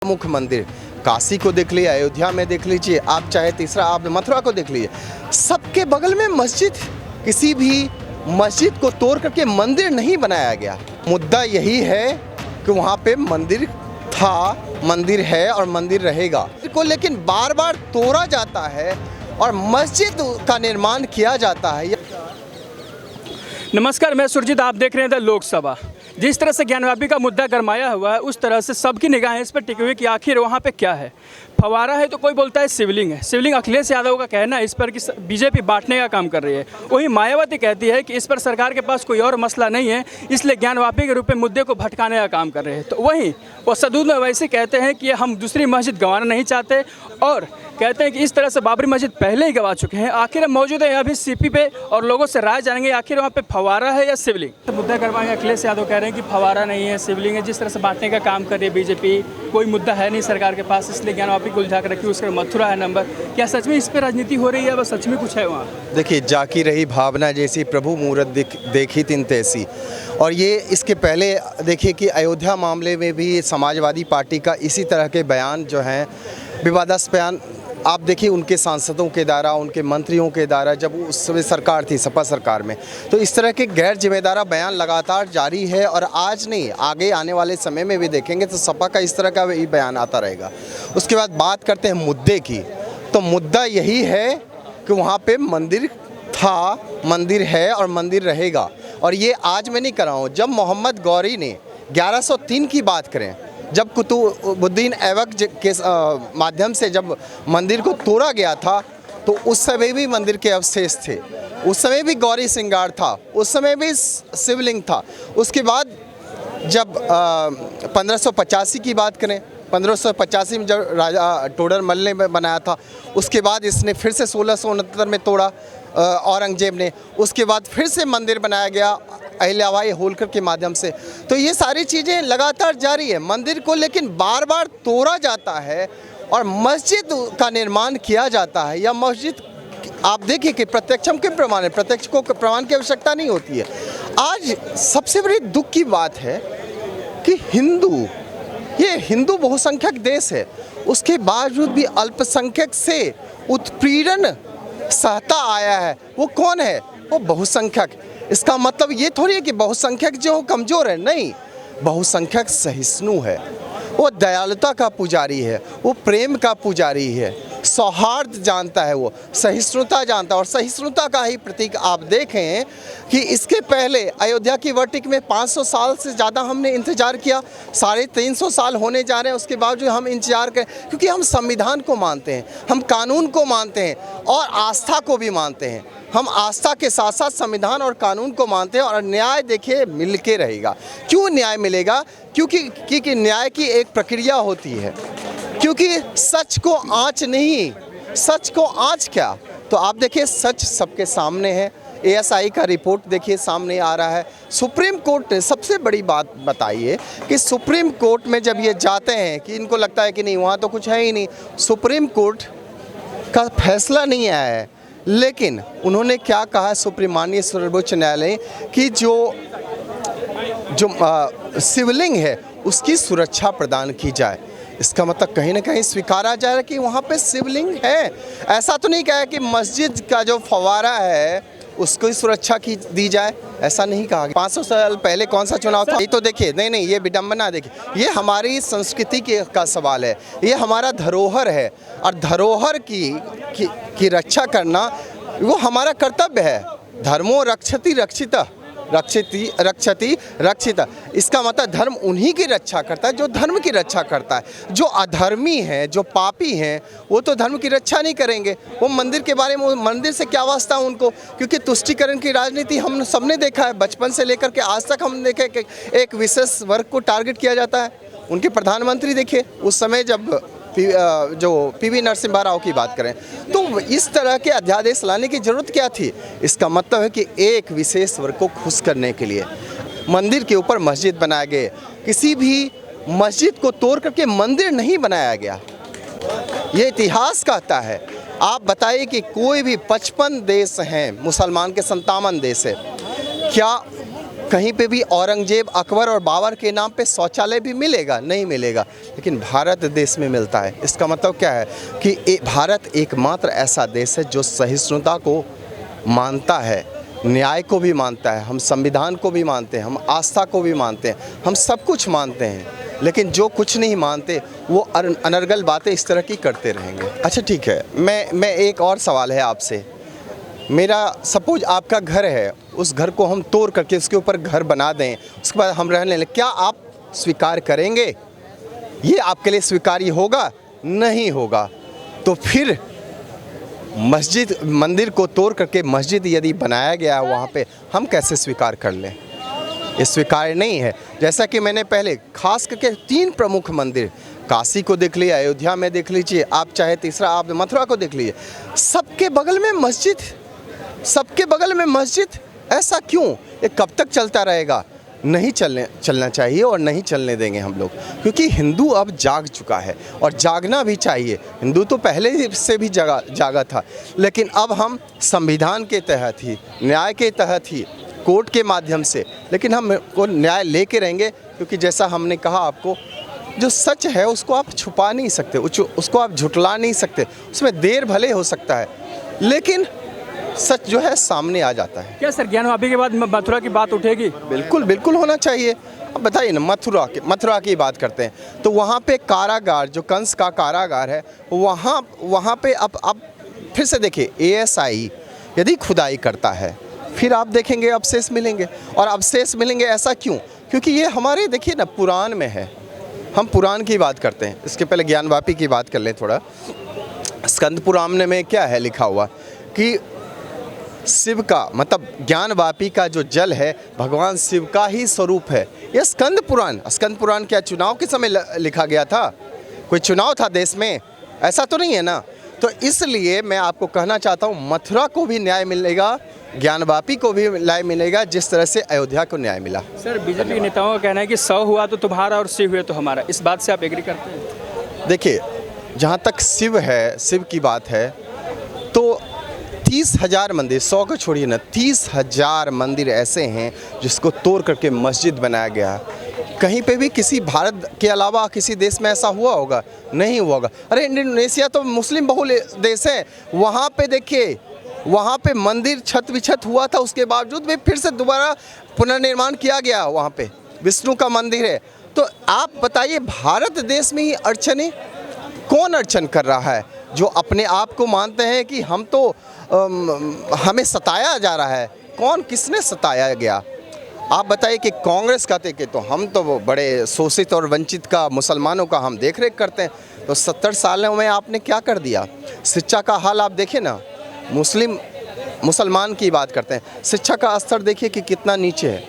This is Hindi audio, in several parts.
मुख्य मंदिर काशी को देख लीजिए, अयोध्या में देख लीजिए, आप चाहे तीसरा आप मथुरा को देख लीजिए, सबके बगल में मस्जिद। किसी भी मस्जिद को तोड़ करके मंदिर नहीं बनाया गया। मुद्दा यही है कि वहाँ पे मंदिर था, मंदिर है और मंदिर रहेगा को, लेकिन बार बार तोड़ा जाता है और मस्जिद का निर्माण किया जाता है। नमस्कार, मैं सुरजीत, आप देख रहे हैं द लोकसभा। जिस तरह से ज्ञानवापी का मुद्दा गरमाया हुआ है, उस तरह से सबकी निगाहें इस पर टिकी हुई कि आखिर वहाँ पे क्या है। फवारा है तो कोई बोलता है शिवलिंग है। शिवलिंग अखिलेश यादव का कहना है इस पर कि बीजेपी बांटने का काम कर रही है। वहीं मायावती कहती है कि इस पर सरकार के पास कोई और मसला नहीं है, इसलिए ज्ञानवापी के रूप में मुद्दे को भटकाने का काम कर रहे हैं। तो वहीं वसदुद्दीन ओवैसी कहते हैं कि हम दूसरी मस्जिद गंवाना नहीं चाहते और कहते हैं कि इस तरह से बाबरी मस्जिद पहले ही गंवा चुके हैं। आखिर हम मौजूद हैं अभी सीपी पे और लोगों से राय जानेंगे आखिर वहाँ पे फवारा है या शिवलिंग। तो मुद्दा गरमाया, अखिलेश यादव कह रहे हैं कि फवारा नहीं है, शिवलिंग है। जिस तरह से बांटने का काम कर रही है बीजेपी, कोई मुद्दा है नहीं सरकार के पास, इसलिए ज्ञानवापी को उलझा कर रखी, उसका मथुरा है नंबर। क्या सच में इस पर राजनीति हो रही है, बस सच में कुछ है वहाँ? देखिए, जाकी रही भावना जैसी, प्रभु मूरत देखी तिन तैसी। और ये इसके पहले देखिए कि अयोध्या मामले में भी समाजवादी पार्टी का इसी तरह के बयान जो हैं, विवादास्पद बयान, आप देखिए उनके सांसदों के द्वारा, उनके मंत्रियों के द्वारा, जब उस समय सरकार थी सपा सरकार में, तो इस तरह के गैर जिम्मेदार बयान लगातार जारी है। और आज नहीं, आगे आने वाले समय में भी देखेंगे तो सपा का इस तरह का भी बयान आता रहेगा। उसके बाद बात करते हैं मुद्दे की, तो मुद्दा यही है कि वहाँ पे मंदिर था, मंदिर है और मंदिर रहेगा। और ये आज मैं नहीं कर रहा हूँ, जब मोहम्मद गौरी ने 1103 की बात करें, जब कुतुबुद्दीन ऐबक के माध्यम से जब मंदिर को तोड़ा गया था, तो उस समय भी मंदिर के अवशेष थे, उस समय भी गौरी श्रृंगार था, उस समय भी शिवलिंग था। उसके बाद जब 1585 की बात करें, 1585 में जब राजा टोडर मल ने बनाया था, उसके बाद इसने फिर से 1669 में तोड़ा औरंगजेब ने, उसके बाद फिर से मंदिर बनाया गया अहिल्याबाई होलकर के माध्यम से। तो ये सारी चीज़ें लगातार जारी है मंदिर को, लेकिन बार बार तोड़ा जाता है और मस्जिद का निर्माण किया जाता है। या मस्जिद आप देखिए कि प्रत्यक्षम के प्रमाण है, प्रत्यक्ष को प्रमाण की आवश्यकता नहीं होती है। आज सबसे बड़ी दुख की बात है कि ये हिंदू बहुसंख्यक देश है, उसके बावजूद भी अल्पसंख्यक से उत्पीड़न सहता आया है। वो कौन है? वो बहुसंख्यक। इसका मतलब ये थोड़ी है कि बहुसंख्यक जो कमज़ोर है, नहीं, बहुसंख्यक सहिष्णु है, वो दयालुता का पुजारी है, वो प्रेम का पुजारी है, सौहार्द जानता है, वो सहिष्णुता जानता है। और सहिष्णुता का ही प्रतीक आप देखें कि इसके पहले अयोध्या की वर्टिक में 500 साल से ज़्यादा हमने इंतज़ार किया, 350 साल होने जा रहे हैं, उसके बावजूद हम इंतज़ार करें, क्योंकि हम संविधान को मानते हैं, हम कानून को मानते हैं और आस्था को भी मानते हैं। हम आस्था के साथ साथ संविधान और कानून को मानते हैं। और न्याय देखिए मिल के रहेगा। क्यों न्याय मिलेगा? क्योंकि न्याय की एक प्रक्रिया होती है, क्योंकि सच को आँच नहीं, सच को आँच क्या, तो आप देखिए सच सबके सामने है। ASI का रिपोर्ट देखिए सामने आ रहा है। सुप्रीम कोर्ट ने सबसे बड़ी बात बताइए कि सुप्रीम कोर्ट में जब ये जाते हैं कि इनको लगता है कि नहीं वहाँ तो कुछ है ही नहीं, सुप्रीम कोर्ट का फैसला नहीं आया है, लेकिन उन्होंने क्या कहा माननीय सर्वोच्च न्यायालय कि जो शिवलिंग है उसकी सुरक्षा प्रदान की जाए। इसका मतलब कहीं ना कहीं स्वीकारा जा रहा है कि वहाँ पे शिवलिंग है। ऐसा तो नहीं कहा कि मस्जिद का जो फवारा है उसको ही सुरक्षा की दी जाए, ऐसा नहीं कहा। 500 साल पहले कौन सा चुनाव था? ये तो देखिए, नहीं, ये विडंबना देखिए, ये हमारी संस्कृति का सवाल है, ये हमारा धरोहर है और धरोहर की रक्षा करना वो हमारा कर्तव्य है। धर्मो रक्षति रक्षिता, रक्षति रक्षिता। इसका मतलब धर्म उन्हीं की रक्षा करता है जो धर्म की रक्षा करता है। जो अधर्मी हैं, जो पापी हैं, वो तो धर्म की रक्षा नहीं करेंगे। वो मंदिर के बारे में, मंदिर से क्या वास्ता उनको? क्योंकि तुष्टीकरण की राजनीति हम सबने देखा है, बचपन से लेकर के आज तक हम देखे कि एक विशेष वर्ग को टारगेट किया जाता है। उनके प्रधानमंत्री देखिए, उस समय जब जो PV नरसिम्हा राव की बात करें, तो इस तरह के अध्यादेश लाने की ज़रूरत क्या थी? इसका मतलब है कि एक विशेष वर्ग को खुश करने के लिए मंदिर के ऊपर मस्जिद बनाया गया। किसी भी मस्जिद को तोड़ करके मंदिर नहीं बनाया गया। ये इतिहास कहता है। आप बताइए कि कोई भी 55 देश हैं, मुसलमान के 57 देश है, क्या कहीं पे भी औरंगजेब, अकबर और बाबर के नाम पे शौचालय भी मिलेगा? नहीं मिलेगा, लेकिन भारत देश में मिलता है। इसका मतलब क्या है कि भारत एकमात्र ऐसा देश है जो सहिष्णुता को मानता है, न्याय को भी मानता है, हम संविधान को भी मानते हैं, हम आस्था को भी मानते हैं, हम सब कुछ मानते हैं, लेकिन जो कुछ नहीं मानते वो अनर्गल बातें इस तरह की करते रहेंगे। अच्छा ठीक है, मैं एक और सवाल है आपसे। मेरा सपोज आपका घर है, उस घर को हम तोड़ करके उसके ऊपर घर बना दें, उसके बाद हम रहने लगे, क्या आप स्वीकार करेंगे? ये आपके लिए स्वीकार्य होगा? नहीं होगा। तो फिर मस्जिद, मंदिर को तोड़ करके मस्जिद यदि बनाया गया है वहाँ पे, हम कैसे स्वीकार कर लें? ये स्वीकार्य नहीं है। जैसा कि मैंने पहले खास करके 3 प्रमुख मंदिर, काशी को देख लिया, अयोध्या में देख लीजिए, आप चाहे तीसरा आप मथुरा को देख लीजिए, सबके बगल में मस्जिद, सबके बगल में मस्जिद। ऐसा क्यों? ये कब तक चलता रहेगा? नहीं चलना चाहिए और नहीं चलने देंगे हम लोग, क्योंकि हिंदू अब जाग चुका है और जागना भी चाहिए। हिंदू तो पहले से भी जागा था, लेकिन अब हम संविधान के तहत ही, न्याय के तहत ही, कोर्ट के माध्यम से, लेकिन हम को न्याय लेके रहेंगे, क्योंकि जैसा हमने कहा आपको, जो सच है उसको आप छुपा नहीं सकते, उसको आप झुटला नहीं सकते। उसमें देर भले हो सकता है, लेकिन सच जो है सामने आ जाता है। क्या सर ज्ञानवापी के बाद मथुरा की बात उठेगी? बिल्कुल बिल्कुल होना चाहिए। अब बताइए ना, मथुरा की बात करते हैं तो वहाँ पे कारागार, जो कंस का कारागार है, वहाँ पे अब फिर से देखिए, ASI यदि खुदाई करता है, फिर आप देखेंगे अवशेष मिलेंगे। और अवशेष मिलेंगे ऐसा क्यों? क्योंकि ये हमारे, देखिए ना, पुराण में है। हम पुराण की बात करते हैं, इसके पहले ज्ञानवापी की बात कर लें थोड़ा। स्कंद पुराण में क्या है लिखा हुआ कि शिव का, मतलब ज्ञानवापी का जो जल है भगवान शिव का ही स्वरूप है। यह स्कंद पुराण क्या चुनाव के समय लिखा गया था? कोई चुनाव था देश में? ऐसा तो नहीं है ना। तो इसलिए मैं आपको कहना चाहता हूँ, मथुरा को भी न्याय मिलेगा, ज्ञानवापी को भी न्याय मिलेगा, जिस तरह से अयोध्या को न्याय मिला। सर बीजेपी के नेताओं का कहना है कि 100 हुआ तो तुम्हारा और शिव हुए तो हमारा। इस बात से आप एग्री करते हैं? देखिए, जहाँ तक शिव की बात है, तो 30,000 मंदिर, 100 को छोड़िए ना, 30,000 मंदिर ऐसे हैं जिसको तोड़ करके मस्जिद बनाया गया है। कहीं पे भी किसी भारत के अलावा किसी देश में ऐसा हुआ होगा? नहीं हुआ होगा। अरे इंडोनेशिया तो मुस्लिम बहुल देश है, वहाँ पे देखिए, वहाँ पे मंदिर छत विछत हुआ था, उसके बावजूद भी फिर से दोबारा पुनर्निर्माण किया गया। वहाँ पे विष्णु का मंदिर है। तो आप बताइए, भारत देश में ही अड़चने, कौन अड़चन कर रहा है? जो अपने आप को मानते हैं कि हम तो हमें सताया जा रहा है। कौन, किसने सताया गया? आप बताइए कि कांग्रेस कहते कि तो हम तो वो बड़े शोषित और वंचित का, मुसलमानों का हम देख रेख करते हैं। तो 70 सालों में आपने क्या कर दिया? शिक्षा का हाल आप देखिए ना, मुसलमान की बात करते हैं, शिक्षा का स्तर देखिए कि कितना नीचे है।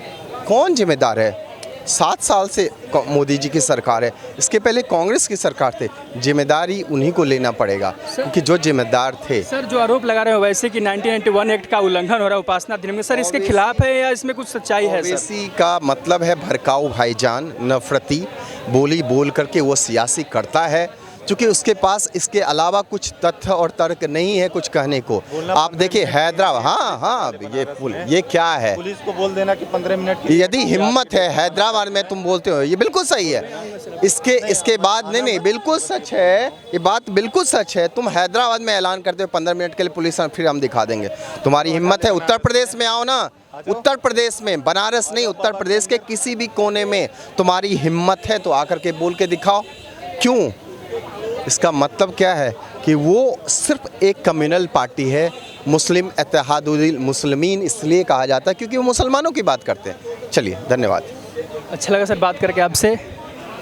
कौन जिम्मेदार है? 7 साल से मोदी जी की सरकार है, इसके पहले कांग्रेस की सरकार थे। जिम्मेदारी उन्हीं को लेना पड़ेगा, क्योंकि जो जिम्मेदार थे। सर जो आरोप लगा रहे हो वैसे कि 1991 एक्ट का उल्लंघन हो रहा है उपासना दिन में, सर इसके खिलाफ है या इसमें कुछ सच्चाई है? ओवैसी का मतलब है भड़काऊ भाईजान, नफरती बोली बोल करके वो सियासी करता है, क्योंकि उसके पास इसके अलावा कुछ तथ्य और तर्क नहीं है कुछ कहने को। आप देखिए हैदराबाद, हाँ ये क्या है? पुलिस को बोल देना कि 15 मिनट यदि हिम्मत है हैदराबाद में, तुम बोलते हो, ये बिल्कुल सही है। इसके बाद नहीं, बिल्कुल सच है, ये बात बिल्कुल सच है। तुम हैदराबाद में ऐलान करते हो 15 मिनट के लिए पुलिस, फिर हम दिखा देंगे। तुम्हारी हिम्मत है, उत्तर प्रदेश में आओ ना, उत्तर प्रदेश में, बनारस नहीं, उत्तर प्रदेश के किसी भी कोने में तुम्हारी हिम्मत है तो आकर के बोल के दिखाओ। क्यों? इसका मतलब क्या है कि वो सिर्फ एक कम्युनल पार्टी है। मुस्लिम इत्तेहादुल मुस्लिमीन इसलिए कहा जाता है क्योंकि वो मुसलमानों की बात करते हैं। चलिए, धन्यवाद। अच्छा लगा सर बात करके आपसे,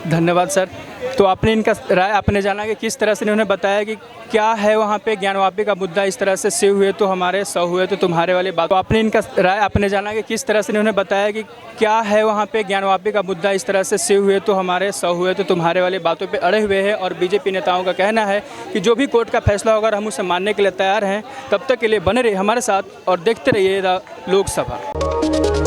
धन्यवाद सर। तो आपने इनका राय आपने जाना कि किस तरह से इन्होंने बताया कि क्या है वहाँ पे ज्ञानवापी का मुद्दा, इस तरह से शिव हुए तो हमारे, 100 हुए तो तुम्हारे वाली बात। तो आपने इनका राय आपने जाना कि किस तरह से इन्होंने बताया कि क्या है वहाँ पे ज्ञानवापी का मुद्दा, इस तरह से शिव हुए तो हमारे, 100 हुए तो तुम्हारे वाली बातों पे अड़े हुए हैं। और बीजेपी नेताओं का कहना है कि जो भी कोर्ट का फैसला होगा हम उसे मानने के लिए तैयार हैं। तब तक के लिए बने रहिए हमारे साथ और देखते रहिए लोकसभा।